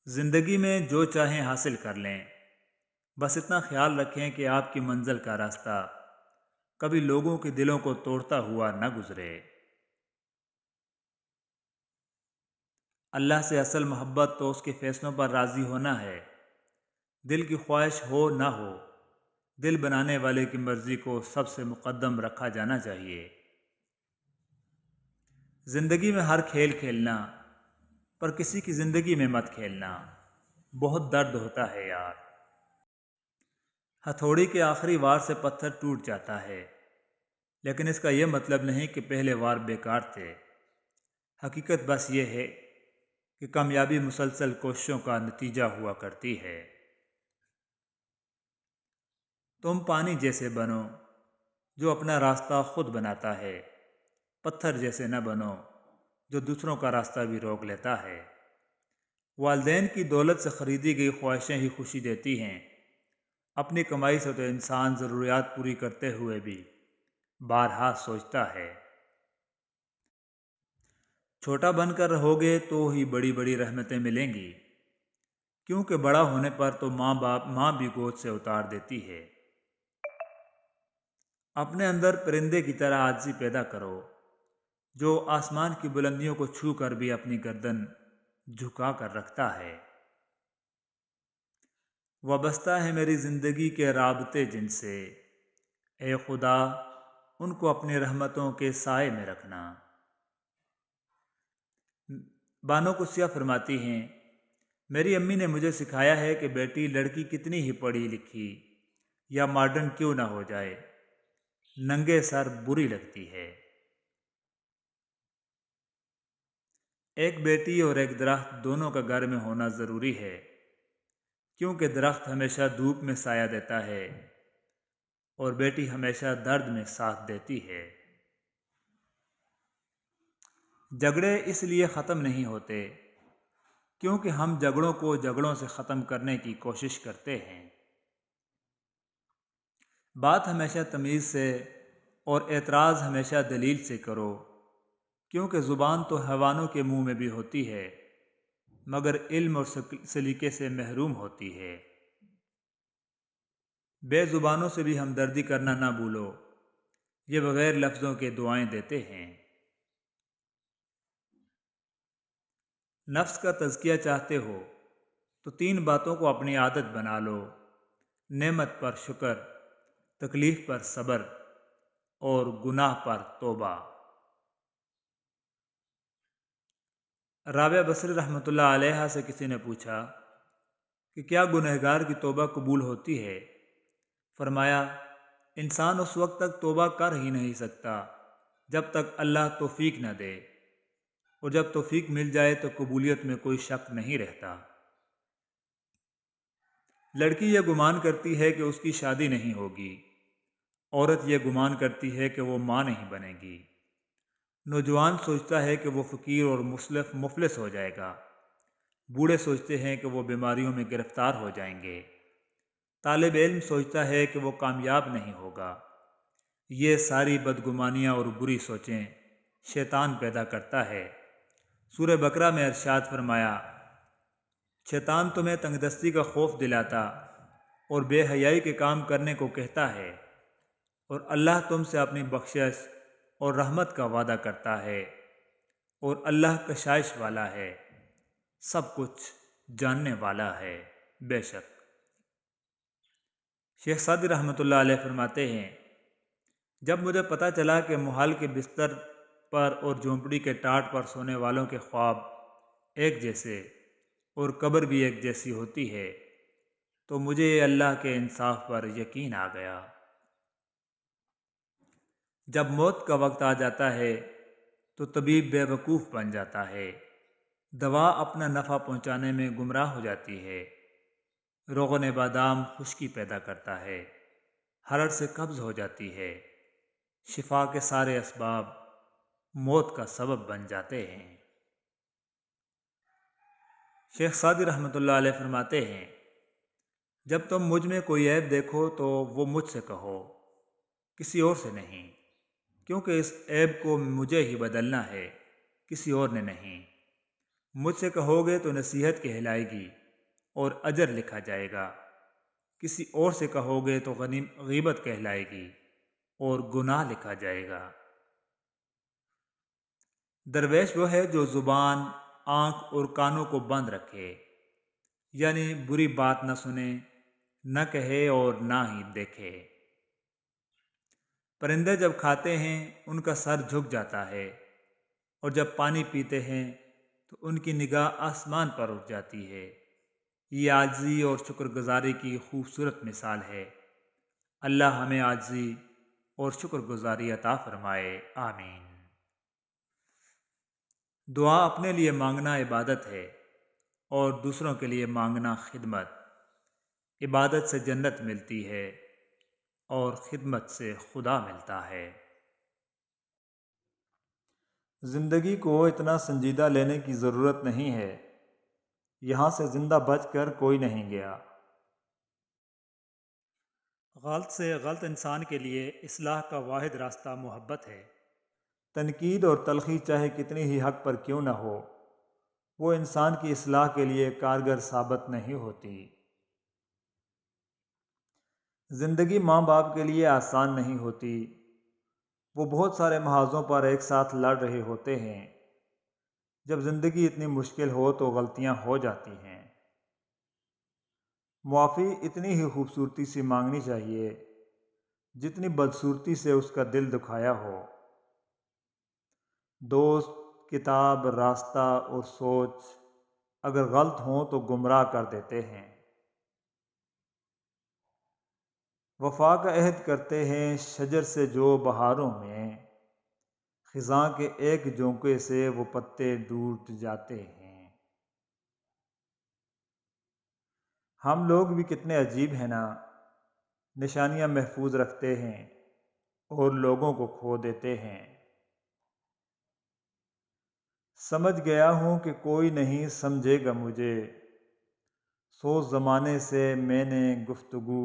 زندگی میں جو چاہیں حاصل کر لیں، بس اتنا خیال رکھیں کہ آپ کی منزل کا راستہ کبھی لوگوں کے دلوں کو توڑتا ہوا نہ گزرے۔ اللہ سے اصل محبت تو اس کے فیصلوں پر راضی ہونا ہے۔ دل کی خواہش ہو نہ ہو، دل بنانے والے کی مرضی کو سب سے مقدم رکھا جانا چاہیے۔ زندگی میں ہر کھیل کھیلنا، پر کسی کی زندگی میں مت کھیلنا، بہت درد ہوتا ہے یار۔ ہتھوڑی کے آخری وار سے پتھر ٹوٹ جاتا ہے، لیکن اس کا یہ مطلب نہیں کہ پہلے وار بیکار تھے۔ حقیقت بس یہ ہے کہ کامیابی مسلسل کوششوں کا نتیجہ ہوا کرتی ہے۔ تم پانی جیسے بنو جو اپنا راستہ خود بناتا ہے، پتھر جیسے نہ بنو جو دوسروں کا راستہ بھی روک لیتا ہے۔ والدین کی دولت سے خریدی گئی خواہشیں ہی خوشی دیتی ہیں۔ اپنی کمائی سے تو انسان ضروریات پوری کرتے ہوئے بھی بارہا سوچتا ہے۔ چھوٹا بن کر رہو گے تو ہی بڑی بڑی رحمتیں ملیں گی، کیونکہ بڑا ہونے پر تو ماں بھی گود سے اتار دیتی ہے۔ اپنے اندر پرندے کی طرح عاجزی پیدا کرو، جو آسمان کی بلندیوں کو چھو کر بھی اپنی گردن جھکا کر رکھتا ہے۔ وابستہ ہے میری زندگی کے رابطے جن سے، اے خدا ان کو اپنی رحمتوں کے سائے میں رکھنا۔ بانو قدسیہ فرماتی ہیں، میری امی نے مجھے سکھایا ہے کہ بیٹی لڑکی کتنی ہی پڑھی لکھی یا ماڈرن کیوں نہ ہو جائے، ننگے سر بری لگتی ہے۔ ایک بیٹی اور ایک درخت دونوں کا گھر میں ہونا ضروری ہے، کیونکہ درخت ہمیشہ دھوپ میں سایہ دیتا ہے اور بیٹی ہمیشہ درد میں ساتھ دیتی ہے۔ جھگڑے اس لیے ختم نہیں ہوتے کیونکہ ہم جھگڑوں کو جھگڑوں سے ختم کرنے کی کوشش کرتے ہیں۔ بات ہمیشہ تمیز سے اور اعتراض ہمیشہ دلیل سے کرو، کیونکہ زبان تو حیوانوں کے منہ میں بھی ہوتی ہے، مگر علم اور سلیقے سے محروم ہوتی ہے۔ بے زبانوں سے بھی ہمدردی کرنا نہ بھولو، یہ بغیر لفظوں کے دعائیں دیتے ہیں۔ نفس کا تزکیہ چاہتے ہو تو 3 باتوں کو اپنی عادت بنا لو: نعمت پر شکر، تکلیف پر صبر اور گناہ پر توبہ۔ رابعہ بصری رحمۃ اللہ علیہا سے کسی نے پوچھا کہ کیا گنہگار کی توبہ قبول ہوتی ہے؟ فرمایا، انسان اس وقت تک توبہ کر ہی نہیں سکتا جب تک اللہ توفیق نہ دے، اور جب توفیق مل جائے تو قبولیت میں کوئی شک نہیں رہتا۔ لڑکی یہ گمان کرتی ہے کہ اس کی شادی نہیں ہوگی، عورت یہ گمان کرتی ہے کہ وہ ماں نہیں بنے گی، نوجوان سوچتا ہے کہ وہ فقیر اور مفلس ہو جائے گا، بوڑھے سوچتے ہیں کہ وہ بیماریوں میں گرفتار ہو جائیں گے، طالب علم سوچتا ہے کہ وہ کامیاب نہیں ہوگا۔ یہ ساری بدگمانیاں اور بری سوچیں شیطان پیدا کرتا ہے۔ سورہ بقرہ میں ارشاد فرمایا، شیطان تمہیں تنگ دستی کا خوف دلاتا اور بے حیائی کے کام کرنے کو کہتا ہے، اور اللہ تم سے اپنی بخشش اور رحمت کا وعدہ کرتا ہے، اور اللہ کشائش والا ہے، سب کچھ جاننے والا ہے۔ بے شک شیخ سعدی رحمۃ اللہ علیہ فرماتے ہیں، جب مجھے پتہ چلا کہ محال کے بستر پر اور جھونپڑی کے ٹاٹ پر سونے والوں کے خواب ایک جیسے اور قبر بھی ایک جیسی ہوتی ہے، تو مجھے اللہ کے انصاف پر یقین آ گیا۔ جب موت کا وقت آ جاتا ہے تو طبیب بے وقوف بن جاتا ہے، دوا اپنا نفع پہنچانے میں گمراہ ہو جاتی ہے، روغن بادام خشکی پیدا کرتا ہے، ہرڑ سے قبض ہو جاتی ہے، شفا کے سارے اسباب موت کا سبب بن جاتے ہیں۔ شیخ سعدی رحمۃ اللہ علیہ فرماتے ہیں، جب تم مجھ میں کوئی عیب دیکھو تو وہ مجھ سے کہو، کسی اور سے نہیں، کیونکہ اس عیب کو مجھے ہی بدلنا ہے، کسی اور نے نہیں۔ مجھ سے کہو گے تو نصیحت کہلائے گی اور اجر لکھا جائے گا، کسی اور سے کہو گے تو غیبت کہلائے گی اور گناہ لکھا جائے گا۔ درویش وہ ہے جو زبان، آنکھ اور کانوں کو بند رکھے، یعنی بری بات نہ سنے، نہ کہے اور نہ ہی دیکھے۔ پرندے جب کھاتے ہیں ان کا سر جھک جاتا ہے، اور جب پانی پیتے ہیں تو ان کی نگاہ آسمان پر اٹھ جاتی ہے۔ یہ عاجزی اور شکر گزاری کی خوبصورت مثال ہے۔ اللہ ہمیں عاجزی اور شکر گزاری عطا فرمائے، آمین۔ دعا اپنے لیے مانگنا عبادت ہے اور دوسروں کے لیے مانگنا خدمت۔ عبادت سے جنت ملتی ہے اور خدمت سے خدا ملتا ہے۔ زندگی کو اتنا سنجیدہ لینے کی ضرورت نہیں ہے، یہاں سے زندہ بچ کر کوئی نہیں گیا۔ غلط سے غلط انسان کے لیے اصلاح کا واحد راستہ محبت ہے۔ تنقید اور تلخی چاہے کتنی ہی حق پر کیوں نہ ہو، وہ انسان کی اصلاح کے لیے کارگر ثابت نہیں ہوتی۔ زندگی ماں باپ کے لیے آسان نہیں ہوتی، وہ بہت سارے محاذوں پر ایک ساتھ لڑ رہے ہوتے ہیں۔ جب زندگی اتنی مشکل ہو تو غلطیاں ہو جاتی ہیں۔ معافی اتنی ہی خوبصورتی سے مانگنی چاہیے جتنی بدصورتی سے اس کا دل دکھایا ہو۔ دوست، کتاب، راستہ اور سوچ اگر غلط ہوں تو گمراہ کر دیتے ہیں۔ وفا کا عہد کرتے ہیں شجر سے جو بہاروں میں، خزاں کے ایک جھونکے سے وہ پتے ٹوٹ جاتے ہیں۔ ہم لوگ بھی کتنے عجیب ہیں نا، نشانیاں محفوظ رکھتے ہیں اور لوگوں کو کھو دیتے ہیں۔ سمجھ گیا ہوں کہ کوئی نہیں سمجھے گا مجھے، سو زمانے سے میں نے گفتگو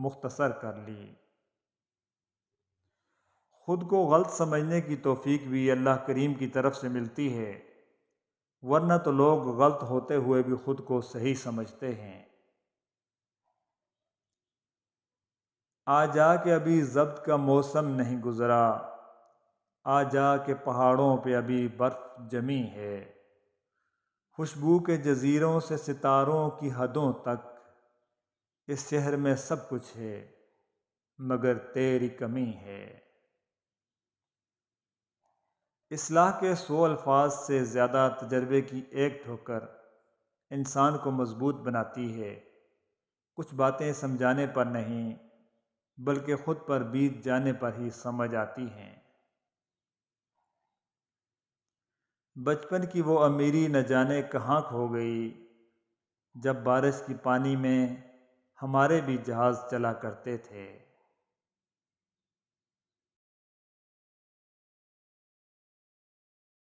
مختصر کر لی۔ خود کو غلط سمجھنے کی توفیق بھی اللہ کریم کی طرف سے ملتی ہے، ورنہ تو لوگ غلط ہوتے ہوئے بھی خود کو صحیح سمجھتے ہیں۔ آ جا کے ابھی ضبط کا موسم نہیں گزرا، آ جا کے پہاڑوں پہ ابھی برف جمی ہے۔ خوشبو کے جزیروں سے ستاروں کی حدوں تک، اس شہر میں سب کچھ ہے مگر تیری کمی ہے۔ اصلاح کے 100 الفاظ سے زیادہ تجربے کی ایک ٹھوکر انسان کو مضبوط بناتی ہے۔ کچھ باتیں سمجھانے پر نہیں بلکہ خود پر بیت جانے پر ہی سمجھ آتی ہیں۔ بچپن کی وہ امیری نہ جانے کہاں کھو گئی، جب بارش کی پانی میں ہمارے بھی جہاز چلا کرتے تھے۔